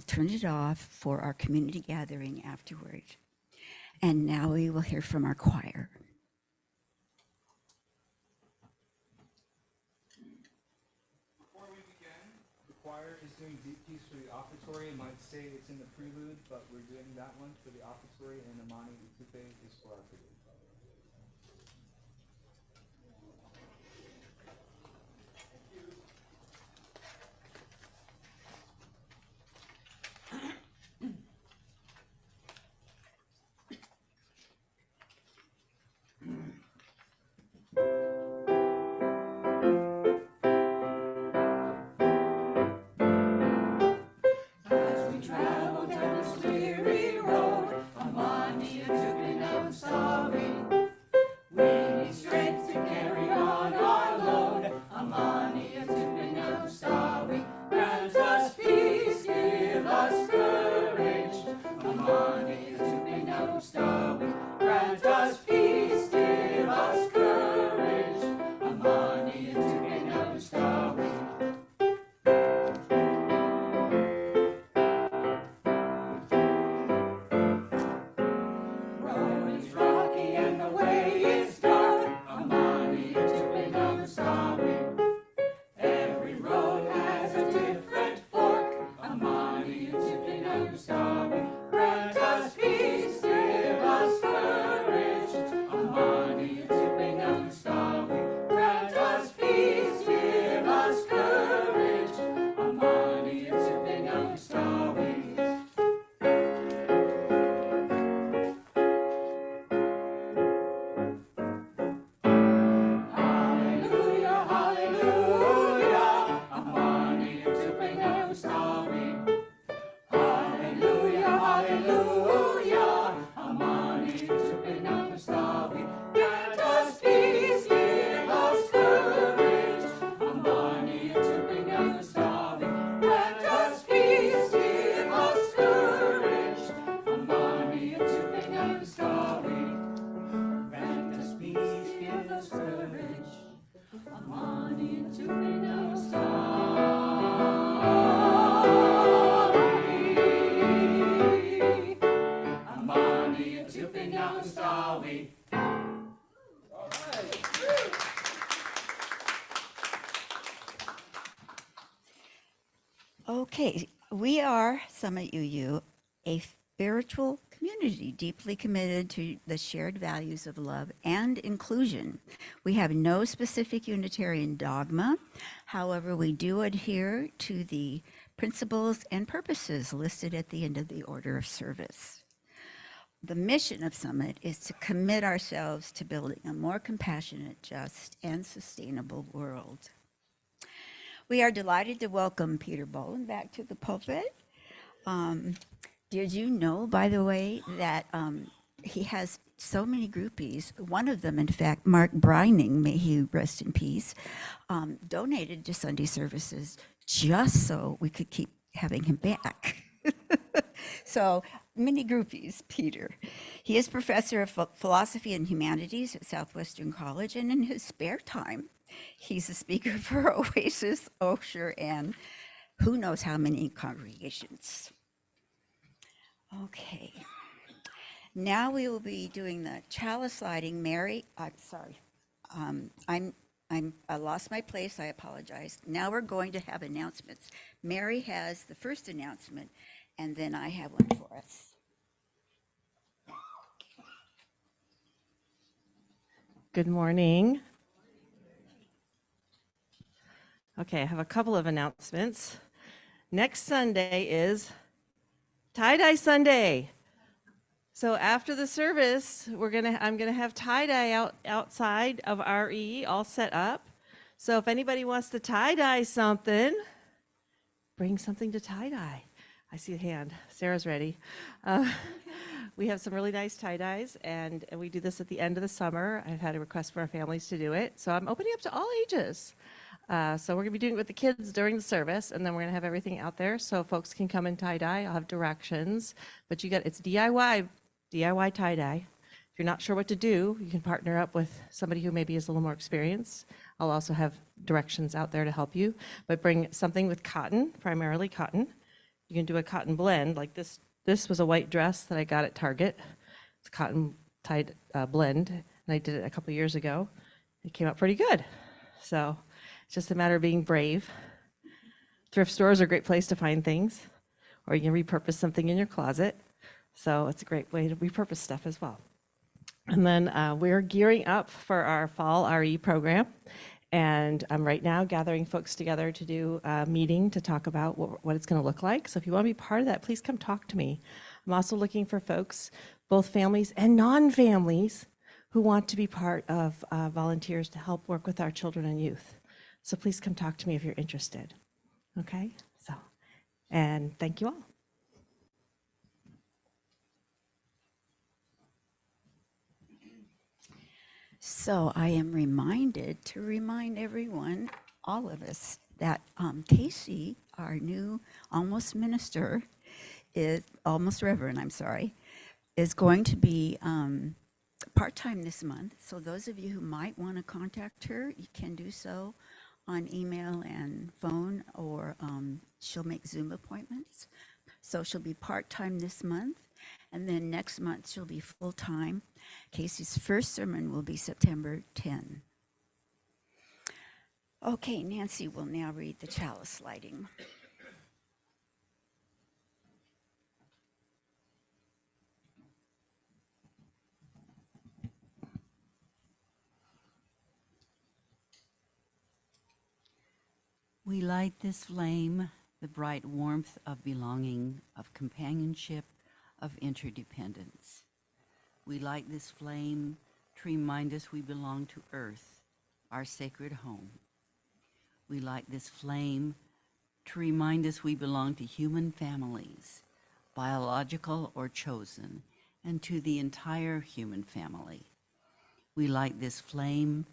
turn it off for our community gathering afterward. And now we will hear from our choir. Before we begin, the choir is doing Deep Peace for the offertory. It might say it's in the prelude, but we're doing that one for the offertory, and Amani Utupe is for our prelude. Okay, we are Summit UU, a spiritual community deeply committed to the shared values of love and inclusion. We have no specific Unitarian dogma. However, we do adhere to the principles and purposes listed at the end of the order of service. The mission of Summit is to commit ourselves to building a more compassionate, just, and sustainable world. We are delighted to welcome Peter Bolland back to the pulpit. Did you know, by the way, that he has so many groupies? One of them, in fact, Mark Brining, may he rest in peace, donated to Sunday services just so we could keep having him back. So many groupies, Peter. He is professor of philosophy and humanities at Southwestern College, and in his spare time, he's a speaker for Oasis, Osher, and who knows how many congregations. Okay. Now we will be doing the chalice lighting. Mary, I'm sorry. I lost my place. I apologize. Now we're going to have announcements. Mary has the first announcement, and then I have one for us. Good morning. Okay, I have a couple of announcements. Next Sunday is Tie-Dye Sunday. So after the service, I'm gonna have tie-dye outside of RE all set up. So if anybody wants to tie-dye something, bring something to tie-dye. I see a hand. Sarah's ready. We have some really nice tie-dyes, and we do this at the end of the summer. I've had a request for our families to do it. So I'm opening up to all ages. So we're gonna be doing it with the kids during the service, and then we're gonna have everything out there so folks can come and tie-dye. I'll have directions, but it's DIY tie-dye. If you're not sure what to do, you can partner up with somebody who maybe is a little more experienced. I'll also have directions out there to help you, but bring something with cotton, primarily cotton. you can do a cotton blend. Like this was a white dress that I got at Target. It's a cotton tied blend, and I did it a couple years ago. It came out pretty good. So it's just a matter of being brave. Thrift stores are a great place to find things, or you can repurpose something in your closet. So it's a great way to repurpose stuff as well. And then we're gearing up for our fall RE program. And I'm right now gathering folks together to do a meeting to talk about what it's going to look like. So if you want to be part of that, please come talk to me. I'm also looking for folks, both families and non-families, who want to be part of volunteers to help work with our children and youth. So please come talk to me if you're interested. Okay? So, and thank you all. So I am reminded to remind everyone, all of us, that Casey, our new almost minister, almost reverend, I'm sorry, is going to be part-time this month. So those of you who might want to contact her, you can do so on email and phone, or she'll make Zoom appointments. So she'll be part-time this month, and then next month she'll be full-time. Casey's first sermon will be September 10. Okay, Nancy will now read the chalice lighting. We light this flame, the bright warmth of belonging, of companionship, of interdependence. We light this flame to remind us we belong to Earth, our sacred home. We light this flame to remind us we belong to human families, biological or chosen, and to the entire human family. We light this flame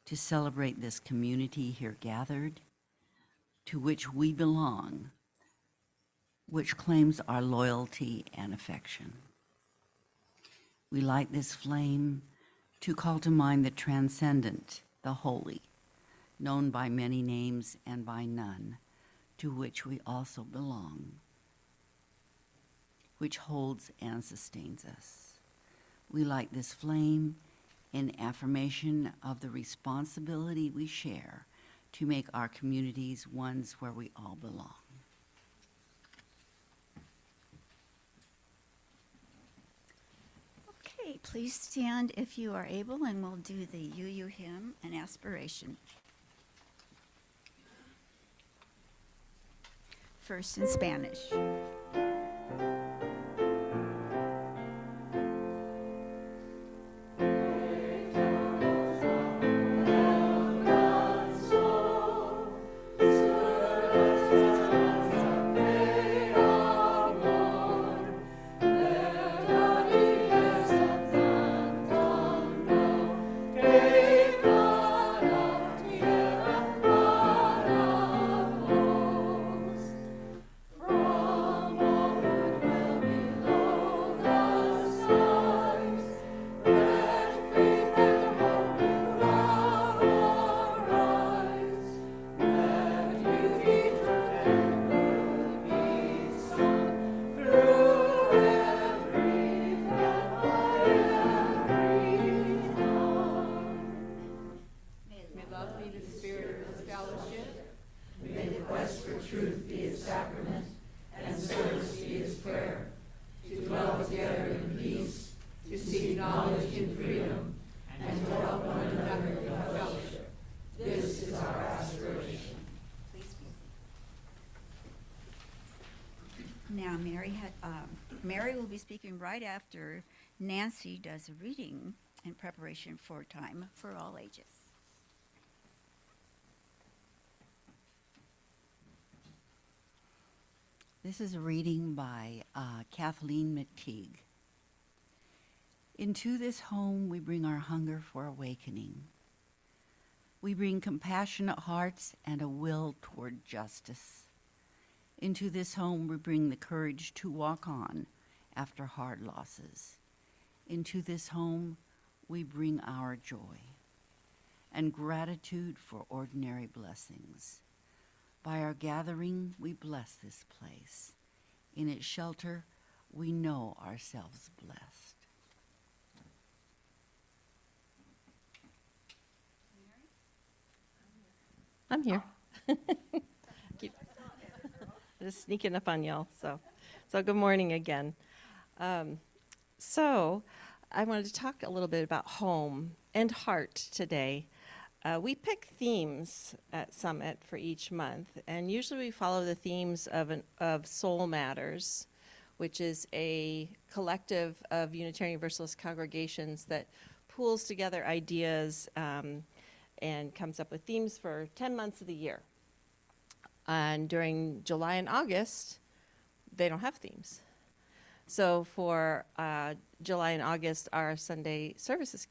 to celebrate this community here gathered, to which we belong, which claims our loyalty and affection. We light this flame to call to mind the transcendent, the holy, known by many names and by none, to which we also belong, which holds and sustains us. We light this flame in affirmation of the responsibility we share to make our communities ones where we all belong. Okay, please stand if you are able, and we'll do the UU hymn and aspiration. First in Spanish. Now, Mary will be speaking right after Nancy does a reading in preparation for Time for All Ages. This is a reading by Kathleen McTeague. Into this home we bring our hunger for awakening. We bring compassionate hearts and a will toward justice. Into this home we bring the courage to walk on after hard losses. Into this home we bring our joy and gratitude for ordinary blessings. By our gathering, we bless this place. In its shelter, we know ourselves blessed. I'm here. Keep- Just sneaking up on y'all. So good morning again. So I wanted to talk a little bit about home and heart today. We pick themes at Summit for each month, and usually we follow the themes of Soul Matters, which is a collective of Unitarian Universalist congregations that pools together ideas and comes up with themes for 10 months of the year. And during July and August, they don't have themes. So for July and August, our Sunday service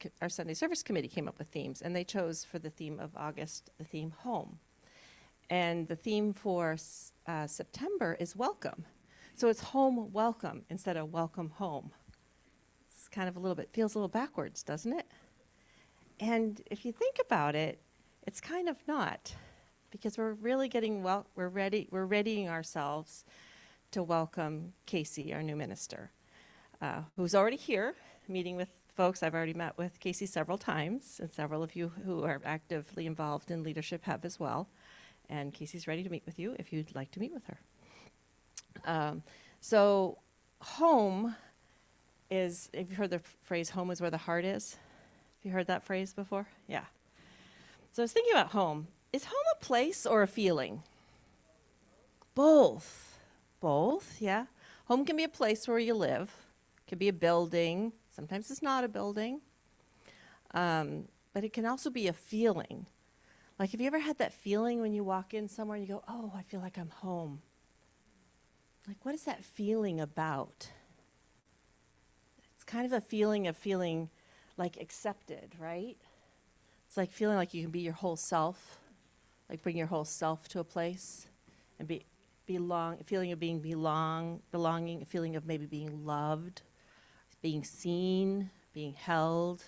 committee came up with themes, and they chose for the theme of August the theme home. And the theme for September is welcome. So it's home welcome instead of welcome home. It's kind of feels a little backwards, doesn't it? And if you think about it, it's kind of not, because we're really we're readying ourselves to welcome Casey, our new minister, who's already here, meeting with folks. I've already met with Casey several times, and several of you who are actively involved in leadership have as well. And Casey's ready to meet with you if you'd like to meet with her. So home is, have you heard the phrase, home is where the heart is? Have you heard that phrase before? Yeah. So I was thinking about home. Is home a place or a feeling? Both. Both, yeah. Home can be a place where you live. It can be a building. Sometimes it's not a building. But it can also be a feeling. Like, have you ever had that feeling when you walk in somewhere and you go, oh, I feel like I'm home? Like, what is that feeling about? It's kind of a feeling of feeling like accepted, right? It's like feeling like you can be your whole self, like bring your whole self to a place and belong, a feeling of belonging, a feeling of maybe being loved, being seen, being held.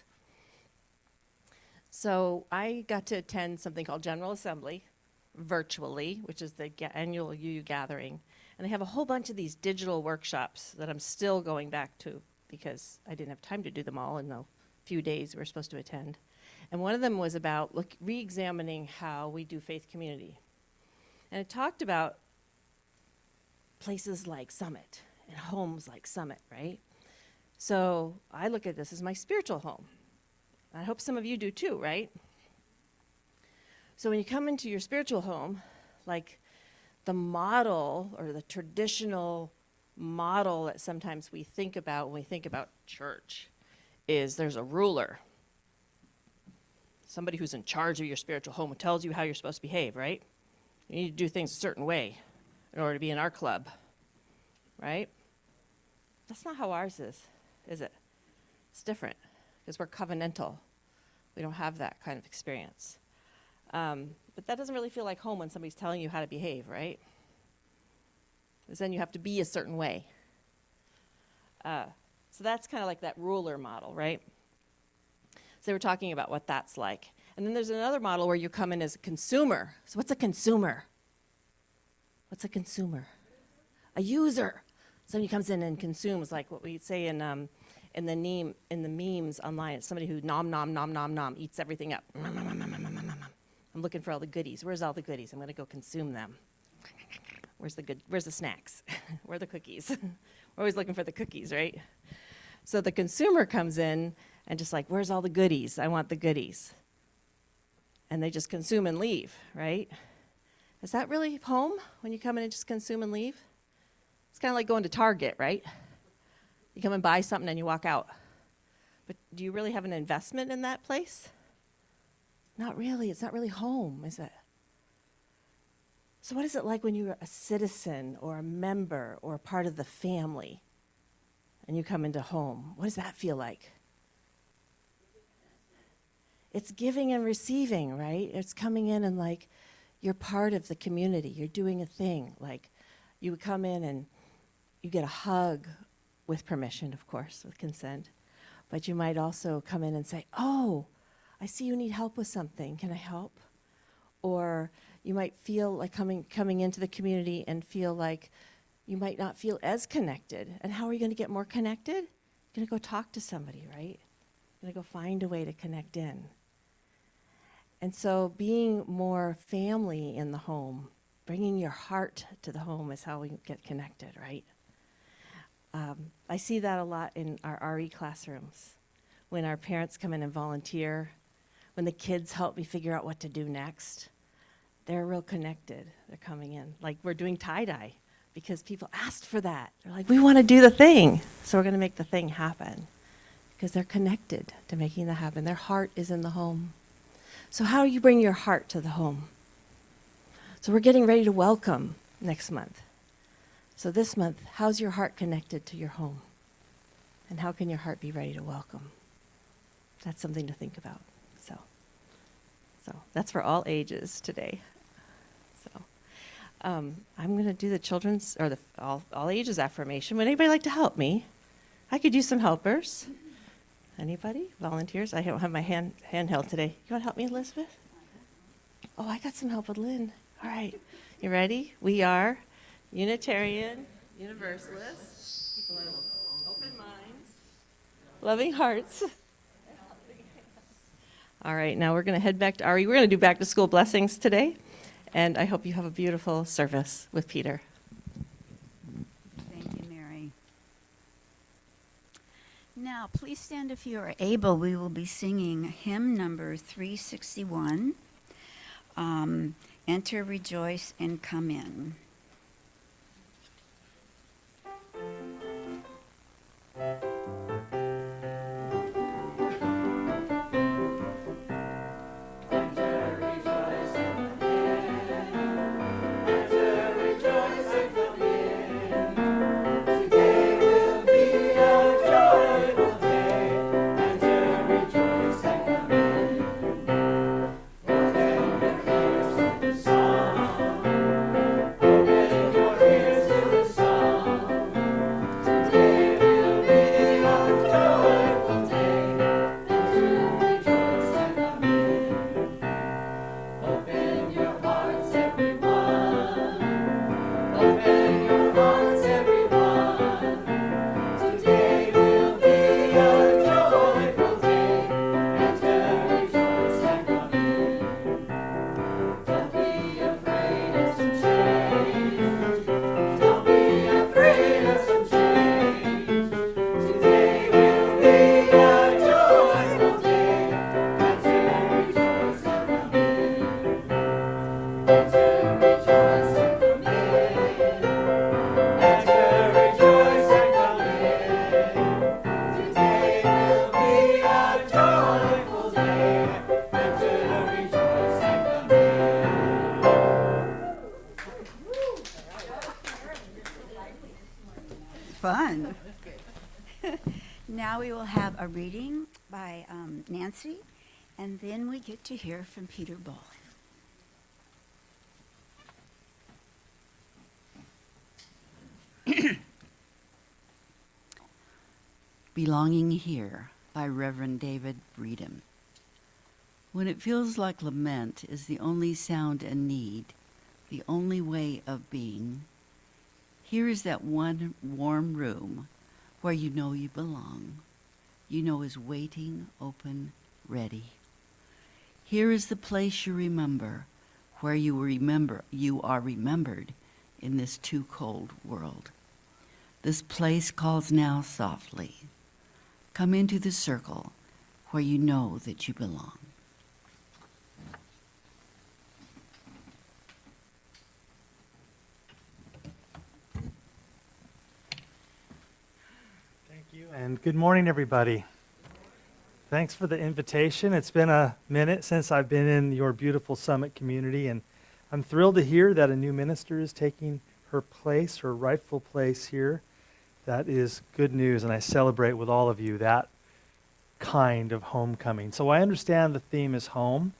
So I got to attend something called General Assembly virtually, which is the annual UU gathering. And they have a whole bunch of these digital workshops that I'm still going back to because I didn't have time to do them all in the few days we were supposed to attend. And one of them was about re-examining how we do faith community. And it talked about places like Summit and homes like Summit, right? So I look at this as my spiritual home. I hope some of you do too, right? So when you come into your spiritual home, like the model or the traditional model that sometimes we think about when we think about church is there's a ruler, somebody who's in charge of your spiritual home who tells you how you're supposed to behave, right? You need to do things a certain way in order to be in our club, right? That's not how ours is it? It's different because we're covenantal. We don't have that kind of experience. But that doesn't really feel like home when somebody's telling you how to behave, right? Because then you have to be a certain way. So that's kind of like that ruler model, right? So they were talking about what that's like. And then there's another model where you come in as a consumer. So what's a consumer? What's a consumer? A user. Somebody comes in and consumes, like what we say in the memes online. It's somebody who nom, eats everything up. I'm looking for all the goodies. Where's all the goodies? I'm going to go consume them. Where's the snacks? Where are the cookies? We're always looking for the cookies, right? So the consumer comes in and just like, where's all the goodies? I want the goodies. And they just consume and leave, right? Is that really home when you come in and just consume and leave? It's kind of like going to Target, right? You come and buy something and you walk out. But do you really have an investment in that place? Not really. It's not really home, is it? So what is it like when you're a citizen or a member or a part of the family and you come into home? What does that feel like? It's giving and receiving, right? It's coming in and like you're part of the community. You're doing a thing. Like you would come in and you get a hug with permission, of course, with consent. But you might also come in and say, oh, I see you need help with something. Can I help? Or you might feel like coming into the community and feel like you might not feel as connected. And how are you going to get more connected? You're going to go talk to somebody, right? You're going to go find a way to connect in. And so being more family in the home, bringing your heart to the home is how we get connected, right? I see that a lot in our RE classrooms. When our parents come in and volunteer, when the kids help me figure out what to do next, they're real connected. They're coming in. Like we're doing tie-dye because people asked for that. They're like, we want to do the thing. So we're going to make the thing happen because they're connected to making that happen. Their heart is in the home. So how do you bring your heart to the home? So we're getting ready to welcome next month. So this month, how's your heart connected to your home? And how can your heart be ready to welcome? That's something to think about. So that's for all ages today. So I'm going to do the children's, or the all ages affirmation. Would anybody like to help me? I could use some helpers. Anybody? Volunteers? I don't have my handheld today. You want to help me, Elizabeth? Oh, I got some help with Lynn. All right. You ready? We are Unitarian, Universalists, people of open minds, loving hearts. All right, now we're going to head back to Ari. We're going to do back to school blessings today, and I hope you have a beautiful service with Peter. Thank you, Mary. Now, please stand if you are able. We will be singing hymn number 361, Enter, Rejoice, and Come In. Fun. Now we will have a reading by Nancy, and then we get to hear from Peter Bolland. Belonging Here by Reverend David Breedham. When it feels like lament is the only sound and need, the only way of being, here is that one warm room where you know you belong, you know is waiting, open, ready. Here is the place you remember, where you are remembered in this too cold world. This place calls now softly. Come into the circle where you know that you belong. Thank you, and good morning, everybody. Thanks for the invitation. It's been a minute since I've been in your beautiful Summit community, and I'm thrilled to hear that a new minister is taking her place, her rightful place here. That is good news, and I celebrate with all of you that kind of homecoming. So I understand the theme is home,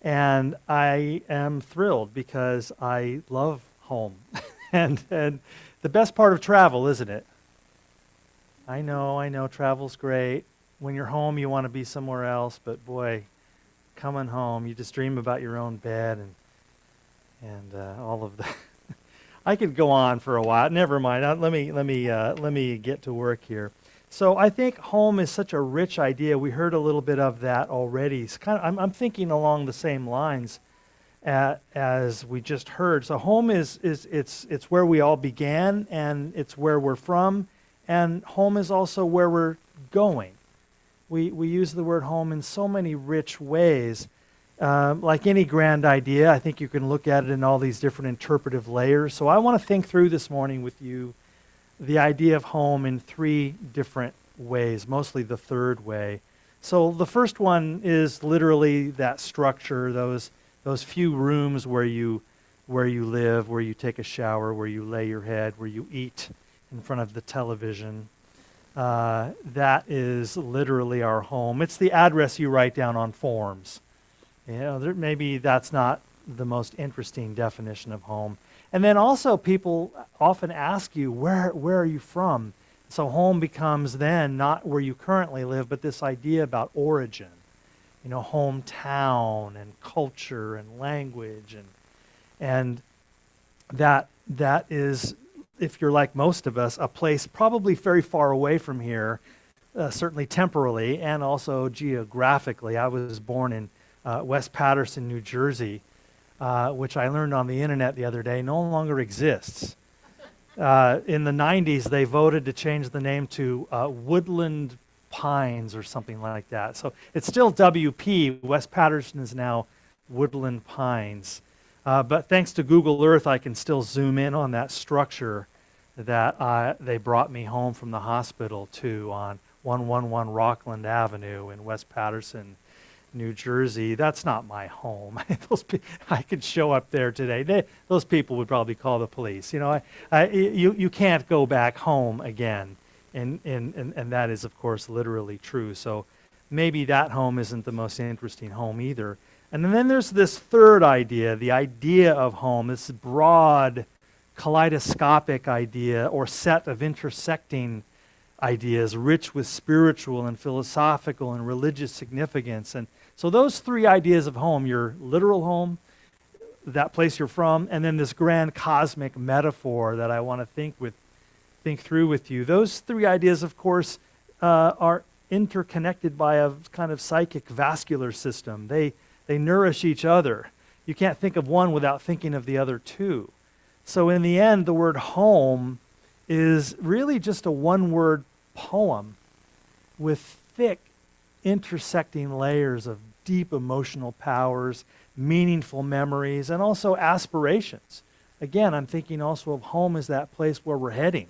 and I am thrilled because I love home. and the best part of travel, isn't it? I know, travel's great. When you're home, you want to be somewhere else, but boy, coming home, you just dream about your own bed and all of that. I could go on for a while. Never mind. Let me get to work here. So I think home is such a rich idea. We heard a little bit of that already. It's I'm thinking along the same lines as we just heard. So home it's where we all began, and it's where we're from, and home is also where we're going. We use the word home in so many rich ways. Like any grand idea, I think you can look at it in all these different interpretive layers. So I want to think through this morning with you the idea of home in three different ways, mostly the third way. So the first one is literally that structure, those few rooms where you live, where you take a shower, where you lay your head, where you eat in front of the television. That is literally our home. It's the address you write down on forms. You know, maybe that's not the most interesting definition of home. And then also people often ask you, where are you from? So home becomes then not where you currently live, but this idea about origin. You know, hometown and culture and language. And that is, if you're like most of us, a place probably very far away from here, certainly temporally and also geographically. I was born in West Paterson, New Jersey, which I learned on the internet the other day, no longer exists. In the 90s, they voted to change the name to Woodland Pines or something like that. So it's still WP. West Paterson is now Woodland Pines. But thanks to Google Earth, I can still zoom in on that structure that they brought me home from the hospital to on 111 Rockland Avenue in West Paterson, New Jersey. That's not my home. I could show up there today. Those people would probably call the police. You know, you can't go back home again, and that is, of course, literally true. So maybe that home isn't the most interesting home either. And then there's this third idea, the idea of home, this broad, kaleidoscopic idea or set of intersecting ideas, rich with spiritual and philosophical and religious significance. And so those three ideas of home, your literal home, that place you're from, and then this grand cosmic metaphor that I want to think through with you. Those three ideas, of course, are interconnected by a kind of psychic vascular system. They nourish each other. You can't think of one without thinking of the other two. So in the end, the word home is really just a one-word poem with thick intersecting layers of deep emotional powers, meaningful memories, and also aspirations. Again, I'm thinking also of home as that place where we're heading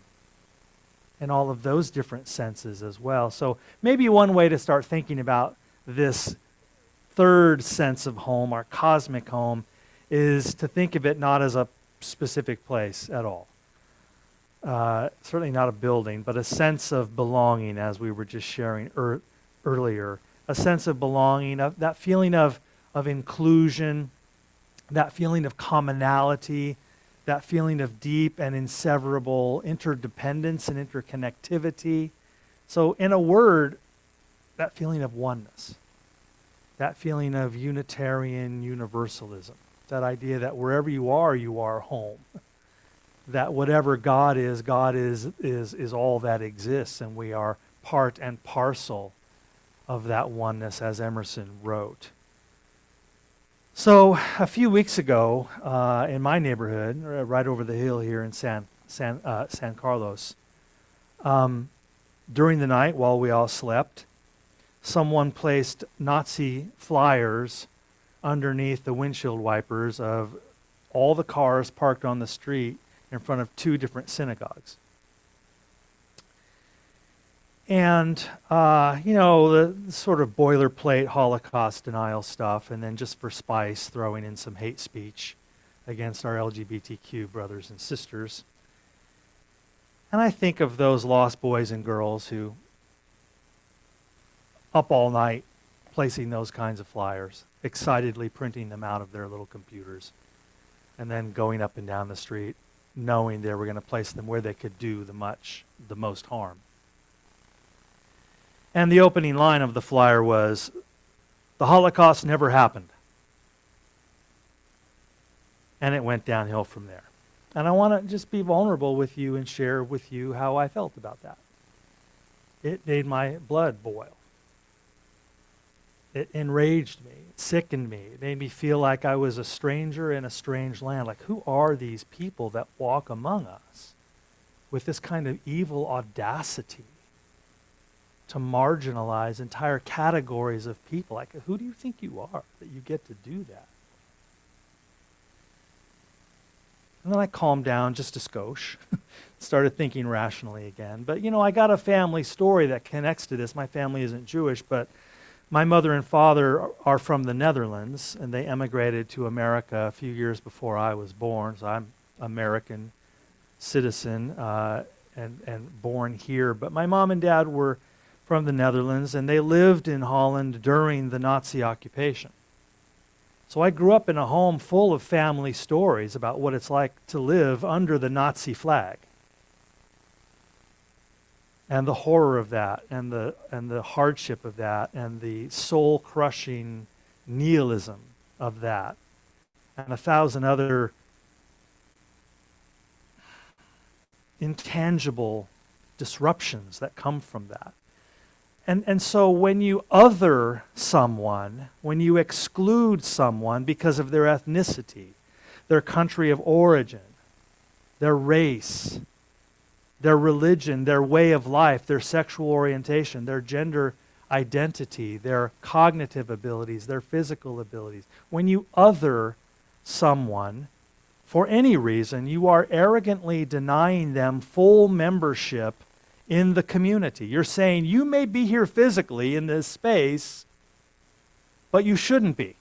in all of those different senses as well. So maybe one way to start thinking about this third sense of home, our cosmic home, is to think of it not as a specific place at all. Certainly not a building, but a sense of belonging, as we were just sharing earlier. A sense of belonging, of that feeling of inclusion, that feeling of commonality, that feeling of deep and inseverable interdependence and interconnectivity. So in a word, that feeling of oneness, that feeling of Unitarian universalism, that idea that wherever you are home. That whatever God is all that exists, and we are part and parcel of that oneness, as Emerson wrote. So a few weeks ago, in my neighborhood, right over the hill here in San Carlos, during the night while we all slept, someone placed Nazi flyers underneath the windshield wipers of all the cars parked on the street in front of two different synagogues. And, the sort of boilerplate Holocaust denial stuff, and then just for spice, throwing in some hate speech against our LGBTQ brothers and sisters. And I think of those lost boys and girls who, up all night, placing those kinds of flyers, excitedly printing them out of their little computers, and then going up and down the street, knowing they were going to place them where they could do the most harm. And the opening line of the flyer was, "The Holocaust never happened." And it went downhill from there. And I want to just be vulnerable with you and share with you how I felt about that. It made my blood boil. It enraged me, it sickened me. It made me feel like I was a stranger in a strange land. Like, who are these people that walk among us with this kind of evil audacity to marginalize entire categories of people? Like, who do you think you are that you get to do that? And then I calmed down just a skosh, started thinking rationally again. But, I got a family story that connects to this. My family isn't Jewish, but my mother and father are from the Netherlands, and they emigrated to America a few years before I was born. So I'm American citizen and born here. But my mom and dad were from the Netherlands, and they lived in Holland during the Nazi occupation. So I grew up in a home full of family stories about what it's like to live under the Nazi flag, and the horror of that, and the hardship of that, and the soul-crushing nihilism of that, and 1,000 other intangible disruptions that come from that. And so when you other someone, when you exclude someone because of their ethnicity, their country of origin, their race, their religion, their way of life, their sexual orientation, their gender identity, their cognitive abilities, their physical abilities, when you other someone for any reason, you are arrogantly denying them full membership in the community. You're saying, you may be here physically in this space, but you shouldn't be.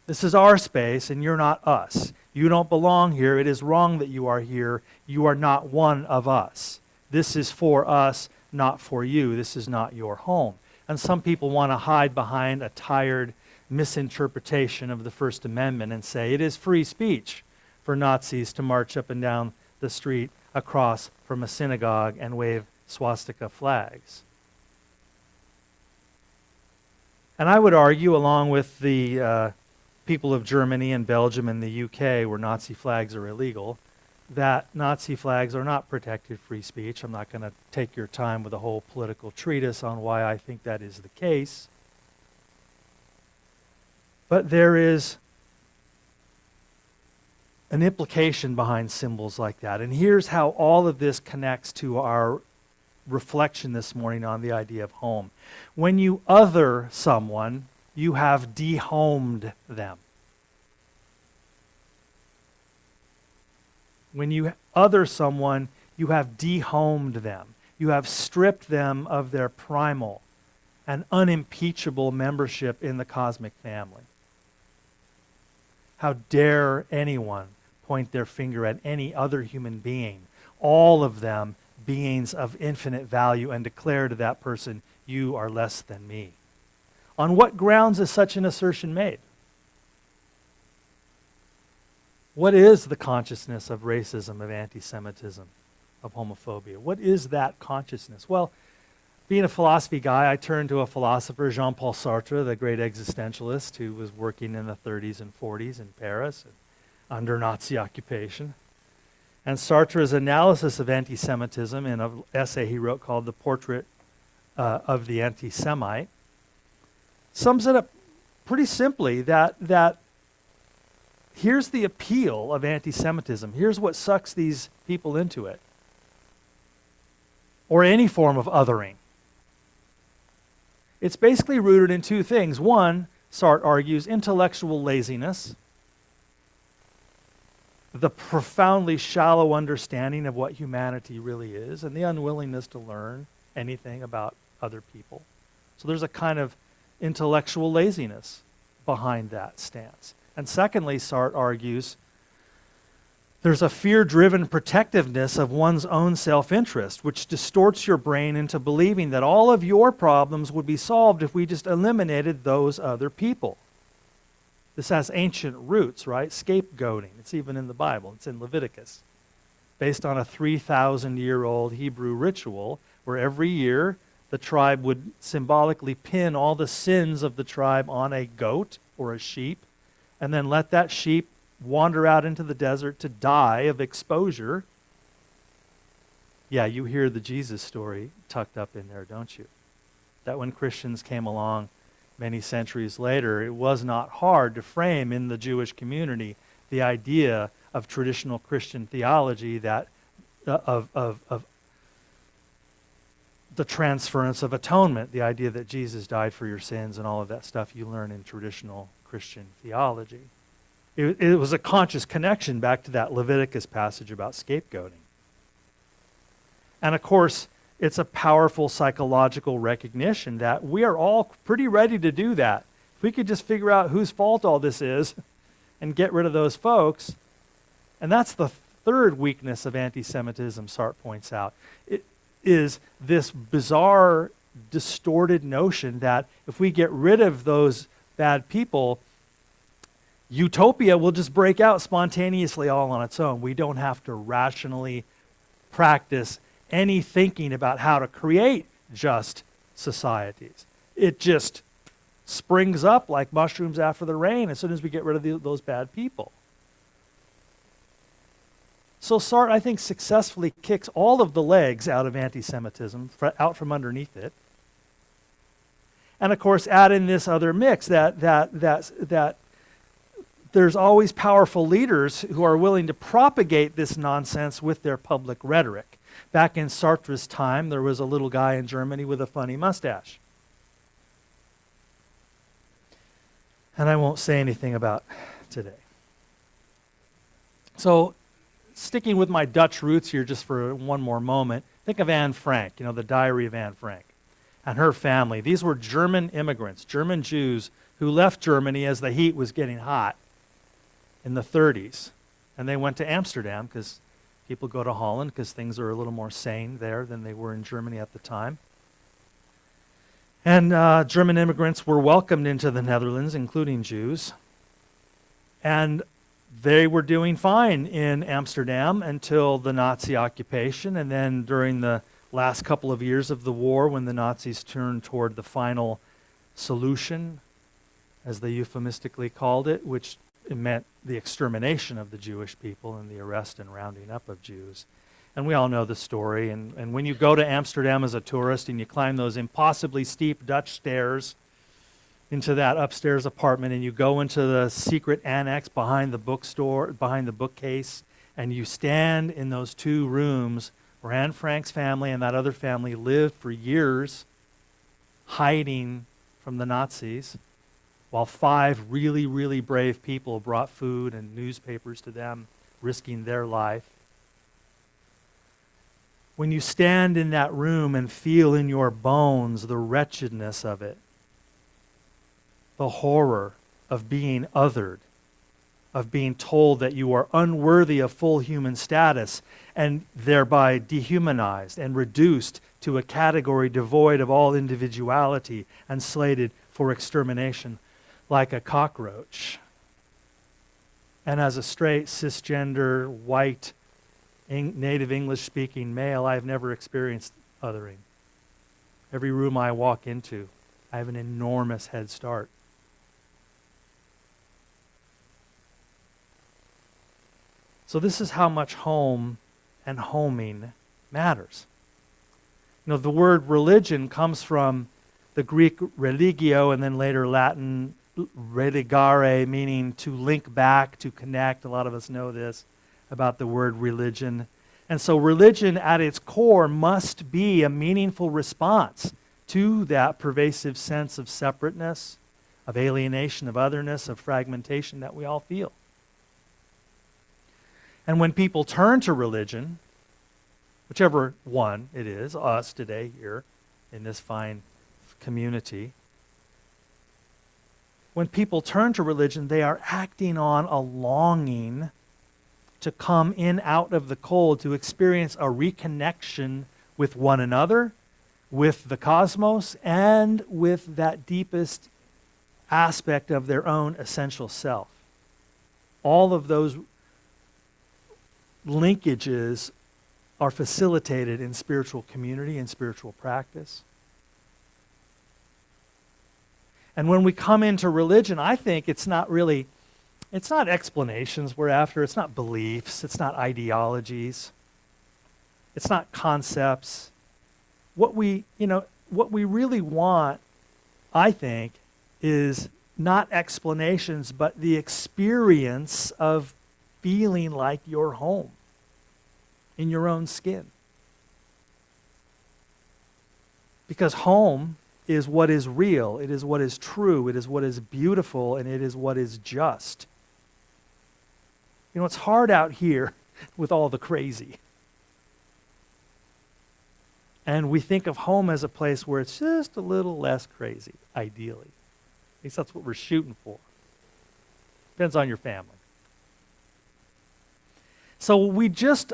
This is our space, and you're not us. You don't belong here. It is wrong that you are here. You are not one of us. This is for us, not for you. This is not your home. And some people want to hide behind a tired misinterpretation of the First Amendment and say it is free speech for Nazis to march up and down the street across from a synagogue and wave swastika flags. And I would argue, along with the people of Germany and Belgium and the UK, where Nazi flags are illegal, that Nazi flags are not protected free speech. I'm not going to take your time with a whole political treatise on why I think that is the case. But there is an implication behind symbols like that. And here's how all of this connects to our reflection this morning on the idea of home. When you other someone, you have dehomed them. When you other someone, you have dehomed them. You have stripped them of their primal and unimpeachable membership in the cosmic family. How dare anyone point their finger at any other human being, all of them beings of infinite value, and declare to that person, you are less than me. On what grounds is such an assertion made? What is the consciousness of racism, of anti-Semitism, of homophobia? What is that consciousness? Well, being a philosophy guy, I turned to a philosopher, Jean-Paul Sartre, the great existentialist who was working in the 30s and 40s in Paris under Nazi occupation. And Sartre's analysis of anti-Semitism in an essay he wrote called The Portrait of the Anti-Semite sums it up pretty simply that here's the appeal of anti-Semitism. Here's what sucks these people into it. Or any form of othering. It's basically rooted in two things. One, Sartre argues, intellectual laziness, the profoundly shallow understanding of what humanity really is, and the unwillingness to learn anything about other people. So there's a kind of intellectual laziness behind that stance. And secondly, Sartre argues, there's a fear-driven protectiveness of one's own self-interest, which distorts your brain into believing that all of your problems would be solved if we just eliminated those other people. This has ancient roots, right? Scapegoating. It's even in the Bible. It's in Leviticus. Based on a 3,000-year-old Hebrew ritual where every year the tribe would symbolically pin all the sins of the tribe on a goat or a sheep, and then let that sheep wander out into the desert to die of exposure. Yeah, you hear the Jesus story tucked up in there, don't you? That when Christians came along many centuries later, it was not hard to frame in the Jewish community the idea of traditional Christian theology that of the transference of atonement, the idea that Jesus died for your sins and all of that stuff you learn in traditional Christian theology. It was a conscious connection back to that Leviticus passage about scapegoating. And of course, it's a powerful psychological recognition that we are all pretty ready to do that. If we could just figure out whose fault all this is and get rid of those folks. And that's the third weakness of anti-Semitism, Sartre points out. It is this bizarre, distorted notion that if we get rid of those bad people, utopia will just break out spontaneously all on its own. We don't have to rationally practice any thinking about how to create just societies. It just springs up like mushrooms after the rain as soon as we get rid of those bad people. So Sartre, I think, successfully kicks all of the legs out of anti-Semitism, out from underneath it. And of course, add in this other mix that there's always powerful leaders who are willing to propagate this nonsense with their public rhetoric. Back in Sartre's time, there was a little guy in Germany with a funny mustache. And I won't say anything about today. So, sticking with my Dutch roots here just for one more moment, think of Anne Frank, the Diary of Anne Frank, and her family. These were German immigrants, German Jews, who left Germany as the heat was getting hot in the 30s. And they went to Amsterdam because people go to Holland because things are a little more sane there than they were in Germany at the time. And German immigrants were welcomed into the Netherlands, including Jews. And they were doing fine in Amsterdam until the Nazi occupation. And then during the last couple of years of the war, when the Nazis turned toward the final solution, as they euphemistically called it, which it meant the extermination of the Jewish people and the arrest and rounding up of Jews. And we all know the story. And when you go to Amsterdam as a tourist and you climb those impossibly steep Dutch stairs into that upstairs apartment and you go into the secret annex behind the bookstore, behind the bookcase, and you stand in those two rooms where Anne Frank's family and that other family lived for years hiding from the Nazis, while 5 really, really brave people brought food and newspapers to them, risking their life. When you stand in that room and feel in your bones the wretchedness of it, the horror of being othered, of being told that you are unworthy of full human status and thereby dehumanized and reduced to a category devoid of all individuality and slated for extermination like a cockroach. And as a straight, cisgender, white, native English-speaking male, I've never experienced othering. Every room I walk into, I have an enormous head start. So this is how much home and homing matters. The word religion comes from the Greek religio and then later Latin religare, meaning to link back, to connect. A lot of us know this about the word religion. And so religion at its core must be a meaningful response to that pervasive sense of separateness, of alienation, of otherness, of fragmentation that we all feel. And when people turn to religion, whichever one it is, us today here in this fine community, when people turn to religion, they are acting on a longing to come in out of the cold, to experience a reconnection with one another, with the cosmos, and with that deepest aspect of their own essential self. All of those linkages are facilitated in spiritual community and spiritual practice. And when we come into religion, I think it's not really It's not explanations we're after. It's not beliefs. It's not ideologies. It's not concepts. What we really want, I think, is not explanations, but the experience of feeling like you're home in your own skin. Because home is what is real, it is what is true, it is what is beautiful, and it is what is just. You know, it's hard out here with all the crazy. And we think of home as a place where it's just a little less crazy, ideally. At least that's what we're shooting for. Depends on your family. So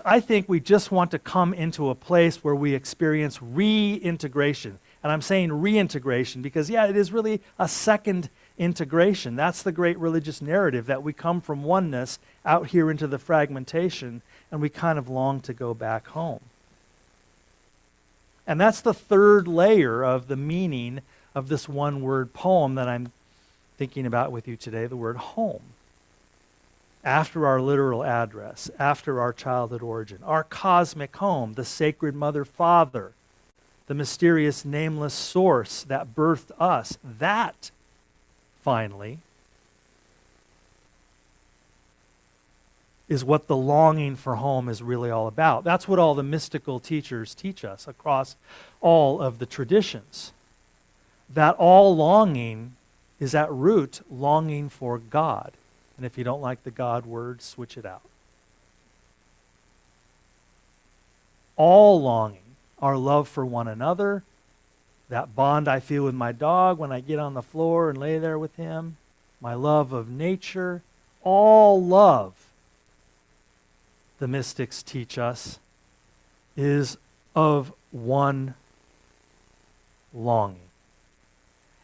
I think we just want to come into a place where we experience reintegration. And I'm saying reintegration because, yeah, it is really a second integration. That's the great religious narrative, that we come from oneness out here into the fragmentation, and we kind of long to go back home. And that's the third layer of the meaning of this one-word poem that I'm thinking about with you today, the word home. After our literal address, after our childhood origin, our cosmic home, the sacred mother father, the mysterious nameless source that birthed us, that, finally, is what the longing for home is really all about. That's what all the mystical teachers teach us across all of the traditions. That all longing is at root longing for God. And if you don't like the God word, switch it out. All longing, our love for one another, that bond I feel with my dog when I get on the floor and lay there with him, my love of nature, all love, the mystics teach us, is of one longing.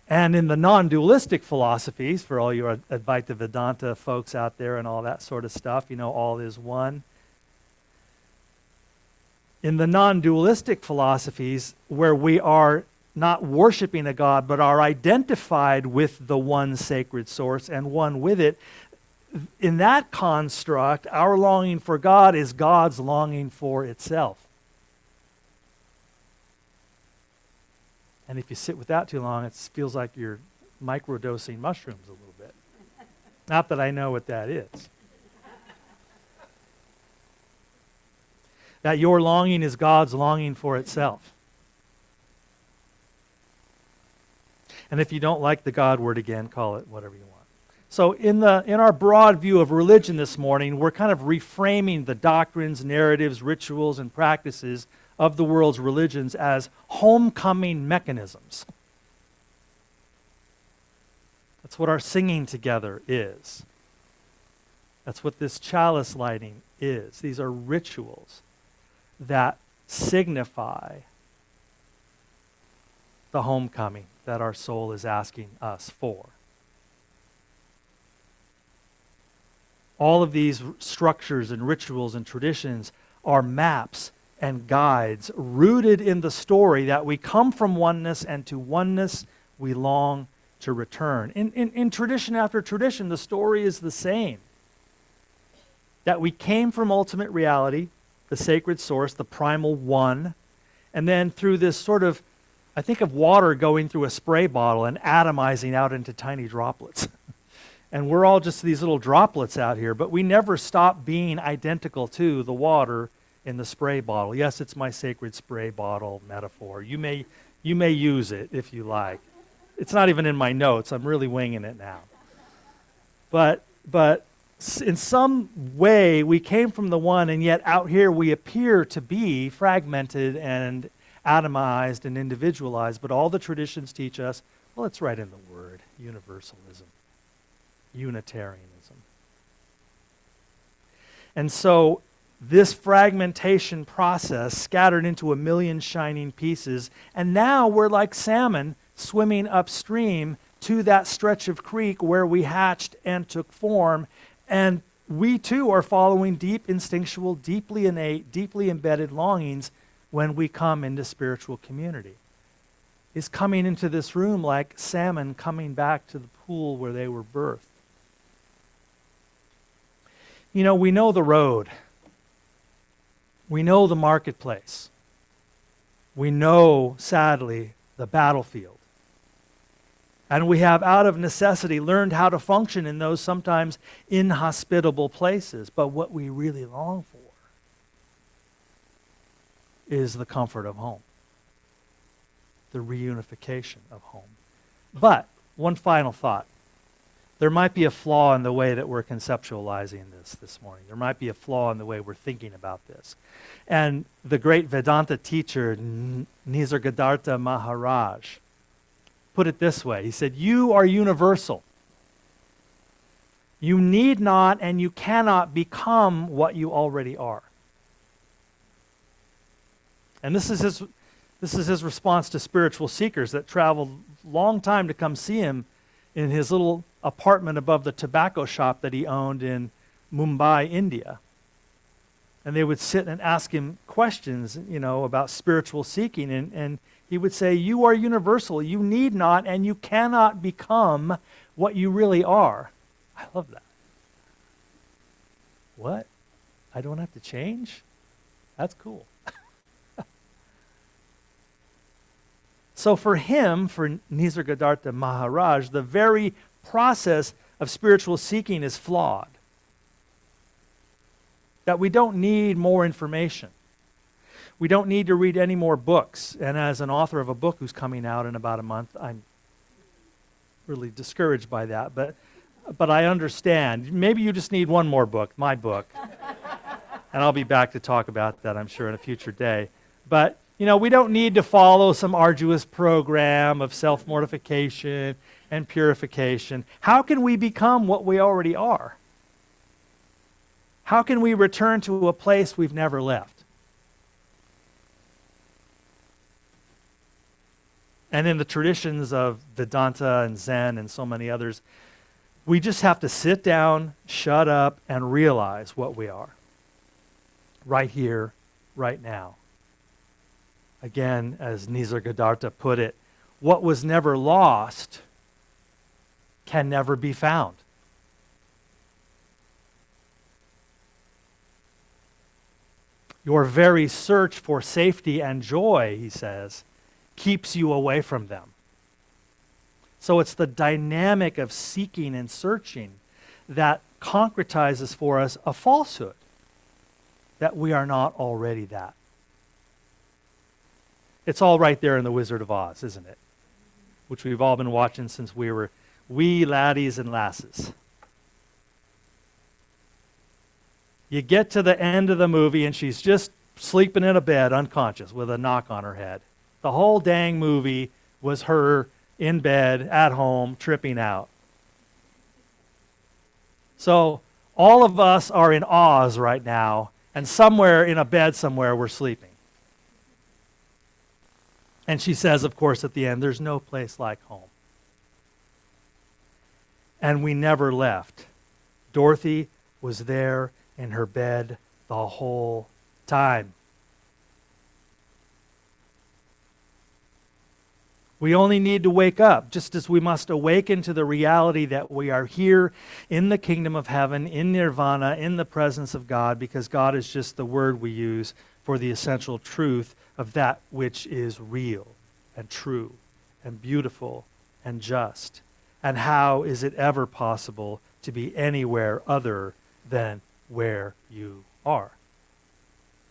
And in the non-dualistic philosophies, for all your Advaita Vedanta folks out there and all that sort of stuff, you know, all is one. In the non-dualistic philosophies, where we are not worshiping a God, but are identified with the one sacred source and one with it, in that construct, our longing for God is God's longing for itself. And if you sit with that too long, it feels like you're microdosing mushrooms a little bit. Not that I know what that is. That your longing is God's longing for itself. And if you don't like the God word again, call it whatever you want. So in our broad view of religion this morning, we're kind of reframing the doctrines, narratives, rituals, and practices of the world's religions as homecoming mechanisms. That's what our singing together is. That's what this chalice lighting is. These are rituals that signify the homecoming that our soul is asking us for. All of these structures and rituals and traditions are maps and guides rooted in the story that we come from oneness, and to oneness we long to return. In tradition after tradition, the story is the same. That we came from ultimate reality, the sacred source, the primal one, and then through this sort of, I think of water going through a spray bottle and atomizing out into tiny droplets. And we're all just these little droplets out here, but we never stop being identical to the water in the spray bottle. Yes, it's my sacred spray bottle metaphor. You may use it if you like. It's not even in my notes. I'm really winging it now. But in some way, we came from the one, and yet out here we appear to be fragmented and atomized and individualized. But all the traditions teach us, well, it's right in the word, universalism, Unitarianism. And so this fragmentation process scattered into a million shining pieces, and now we're like salmon swimming upstream to that stretch of creek where we hatched and took form, and we too are following deep instinctual, deeply innate, deeply embedded longings when we come into spiritual community. Is coming into this room like salmon coming back to the pool where they were birthed. You know, we know the road. We know the marketplace. We know, sadly, the battlefield. And we have, out of necessity, learned how to function in those sometimes inhospitable places. But what we really long for is the comfort of home, the reunification of home. But one final thought. There might be a flaw in the way that we're conceptualizing this morning. There might be a flaw in the way we're thinking about this. And the great Vedanta teacher, Nisargadatta Maharaj, put it this way. He said, you are universal. You need not and you cannot become what you already are. And this is his response to spiritual seekers that traveled a long time to come see him in his little apartment above the tobacco shop that he owned in Mumbai, India. And they would sit and ask him questions, about spiritual seeking. And he would say, you are universal. You need not and you cannot become what you really are. I love that. What? I don't have to change? That's cool. So for him, for Nisargadatta Maharaj, the very process of spiritual seeking is flawed. That we don't need more information. We don't need to read any more books. And as an author of a book who's coming out in about a month, I'm really discouraged by that. But I understand. Maybe you just need one more book, my book. And I'll be back to talk about that, I'm sure, in a future day. But we don't need to follow some arduous program of self-mortification and purification. How can we become what we already are? How can we return to a place we've never left? And in the traditions of Vedanta and Zen and so many others, we just have to sit down, shut up, and realize what we are. Right here, right now. Again, as Nisargadatta put it, what was never lost can never be found. Your very search for safety and joy, he says, keeps you away from them. So it's the dynamic of seeking and searching that concretizes for us a falsehood, that we are not already that. It's all right there in The Wizard of Oz, isn't it? Which we've all been watching since we were wee laddies and lasses. You get to the end of the movie and she's just sleeping in a bed unconscious with a knock on her head. The whole dang movie was her in bed, at home, tripping out. So all of us are in Oz right now, and somewhere in a bed somewhere we're sleeping. And she says, of course, at the end, there's no place like home. And we never left. Dorothy was there in her bed the whole time. We only need to wake up, just as we must awaken to the reality that we are here in the kingdom of heaven, in nirvana, in the presence of God, because God is just the word we use for the essential truth of that which is real and true and beautiful and just. And how is it ever possible to be anywhere other than where you are?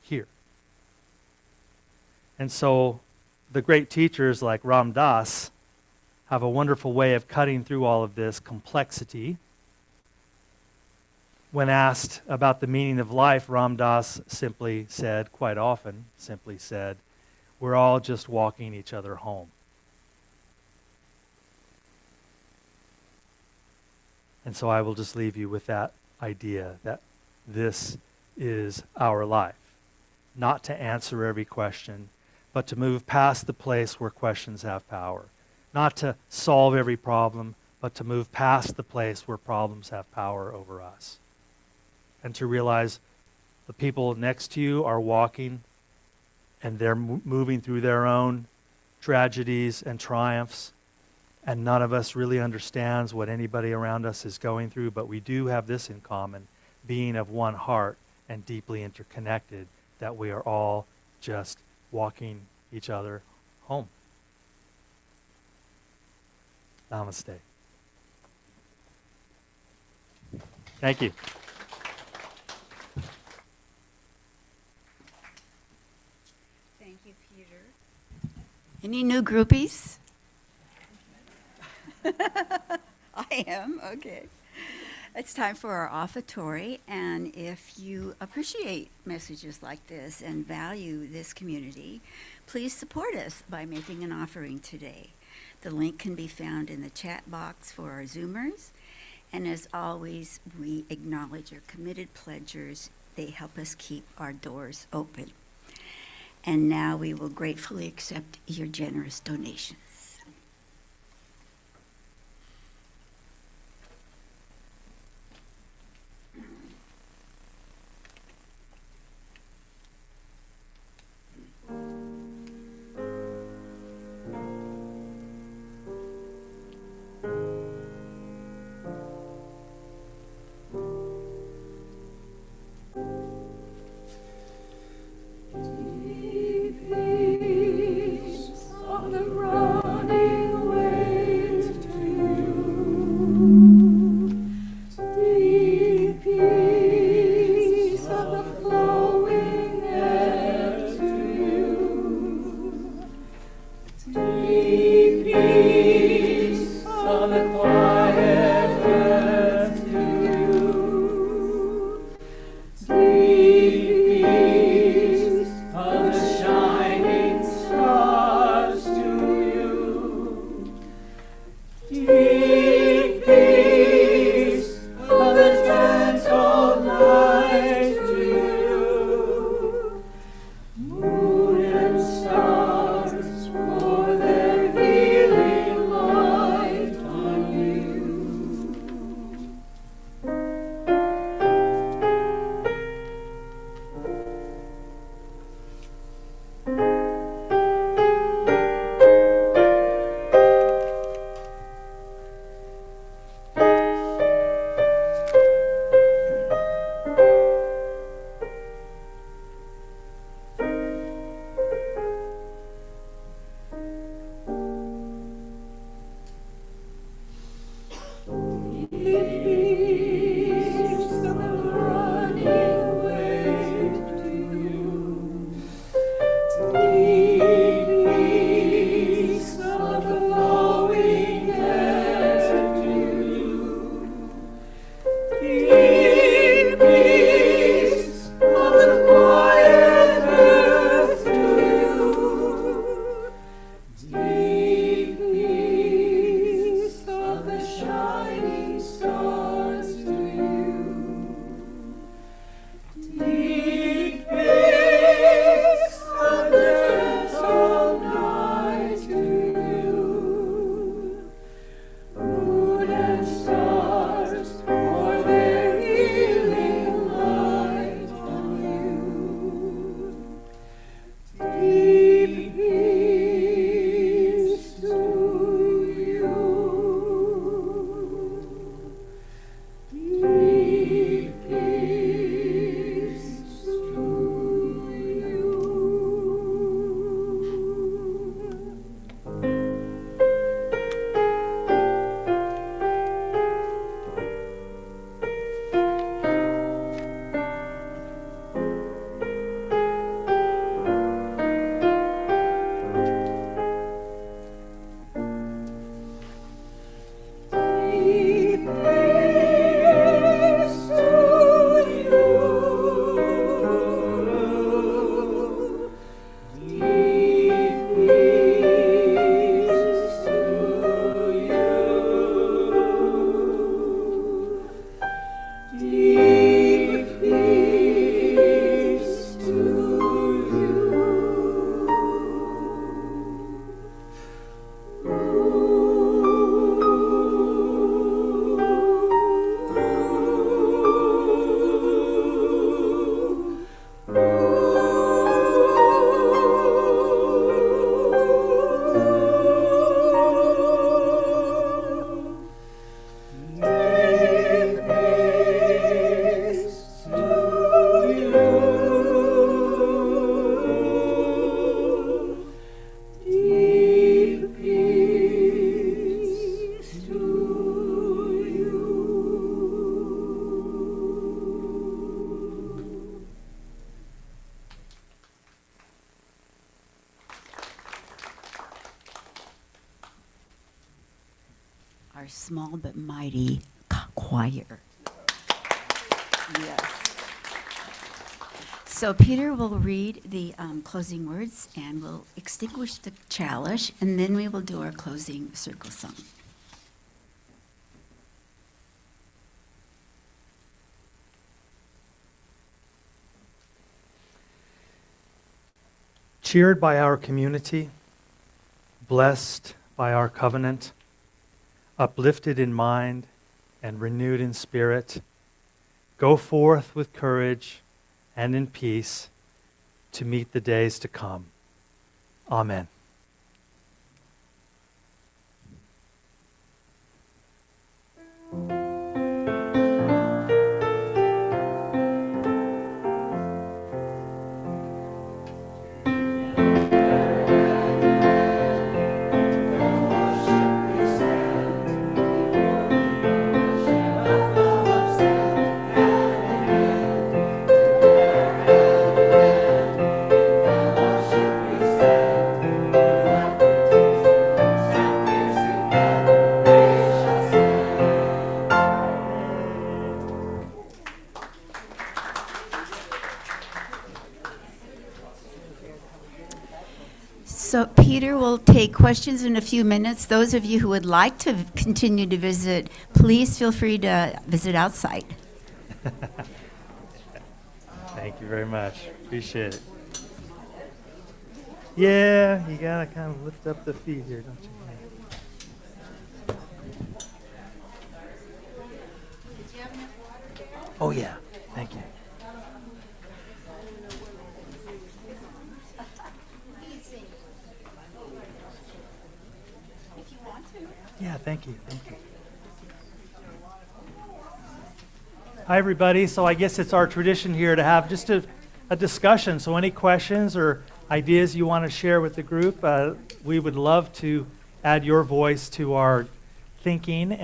Here. And so the great teachers like Ram Dass have a wonderful way of cutting through all of this complexity. When asked about the meaning of life, Ram Dass simply said, quite often, simply said, we're all just walking each other home. And so I will just leave you with that idea that this is our life. Not to answer every question, but to move past the place where questions have power. Not to solve every problem, but to move past the place where problems have power over us. And to realize the people next to you are walking and they're moving through their own tragedies and triumphs, and none of us really understands what anybody around us is going through, but we do have this in common, being of one heart and deeply interconnected, that we are all just walking each other home. Namaste. Thank you. Thank you, Peter. Any new groupies? I am, okay. It's time for our offertory, and if you appreciate messages like this and value this community, please support us by making an offering today. The link can be found in the chat box for our Zoomers, and as always, we acknowledge our committed pledgers. They help us keep our doors open. And now we will gratefully accept your generous donations. Peace on the ground. our small but mighty choir. Yes. So Peter will read the closing words, and we'll extinguish the chalice, and then we will do our closing circle song. Cheered by our community, blessed by our covenant, uplifted in mind and renewed in spirit, go forth with courage and in peace to meet the days to come. Amen. So Peter will take questions in a few minutes. Those of you who would like to continue to visit, please feel free to visit outside. Thank you very much. Appreciate it. Yeah, you gotta kind of lift up the feet here, don't you? Oh yeah, thank you. Yeah, thank you, thank you. Hi, everybody. So I guess it's our tradition here to have just a discussion. So any questions or ideas you want to share with the group, we would love to add your voice to our thinking and